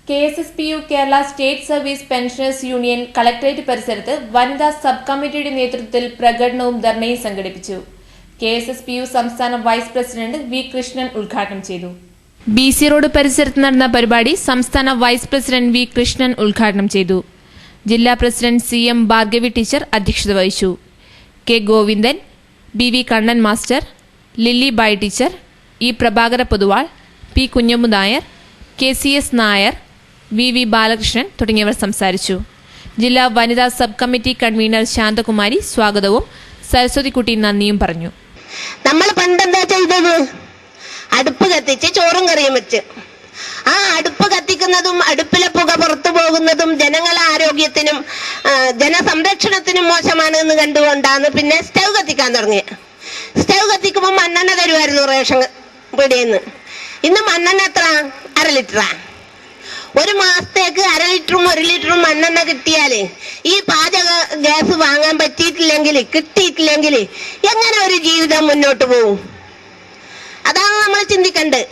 KSSPU Kerala state service pensioners union collectorate പരിസരത്ത് വനിതാ sub കമ്മിറ്റിയുടെ നേതൃത്വത്തിൽ പ്രകടനവും ധർണയും സംഘടിപ്പിച്ചു. KSSPU സംസ്ഥാന വൈസ് പ്രസിഡന്റ് വി കൃഷ്ണൻ ഉദ്ഘാടനം ചെയ്തു. BC റോഡ് പരിസരത്ത് നടന്ന പരിപാടി സംസ്ഥാന വൈസ് പ്രസിഡന്റ് വി കൃഷ്ണൻ ഉദ്ഘാടനം ചെയ്തു. ജില്ലാ പ്രസിഡന്റ് CM ഭാർഗവി ടീച്ചർ അധ്യക്ഷത വഹിച്ചു. K Govindan, BV Kannan master, Lilly Bai teacher, E Prabhakara Poduval, P Kunhammu Nair, KCS Nair, VV Balakrishnan തുടങ്ങിയവർ സംസാരിച്ചു. ജില്ലാ വനിതാ സബ് കമ്മിറ്റി കൺവീനർ ശാന്തകുമാരി സ്വാഗതവും സരസ്വതിക്കുട്ടി നന്ദിയും പറഞ്ഞു. നമ്മൾ പണ്ടെന്താ ചെയ്തത്? അടുപ്പ് കത്തിച്ച് ചോറും കറിയും വെച്ച്, ആ അടുപ്പ് കത്തിക്കുന്നതും അടുപ്പിലെ പുക പുറത്തു പോകുന്നതും ജനങ്ങളെ ആരോഗ്യത്തിനും ജനസംരക്ഷണത്തിനും മോശമാണ് എന്ന് കണ്ടുകൊണ്ടാണ് പിന്നെ സ്റ്റൗ കത്തിക്കാൻ തുടങ്ങിയത്. സ്റ്റൗ കത്തിക്കുമ്പോൾ മണ്ണെണ്ണ തരുമായിരുന്നു റേഷൻ പീടികയിൽ. ഇന്ന് മണ്ണെണ്ണ എത്ര? 1/2 ലിറ്ററാ. ഒരു മാസത്തേക്ക് 1/2 ലിറ്ററും 1 ലിറ്ററും മണ്ണെണ്ണ കിട്ടിയാല് ഈ പാചക ഗ്യാസ് വാങ്ങാൻ കിട്ടിയിട്ടില്ലെങ്കിൽ എങ്ങനെ ഒരു ജീവിതം മുന്നോട്ട് പോകും? അതാണ് നമ്മൾ ചിന്തിക്കണ്ടത്.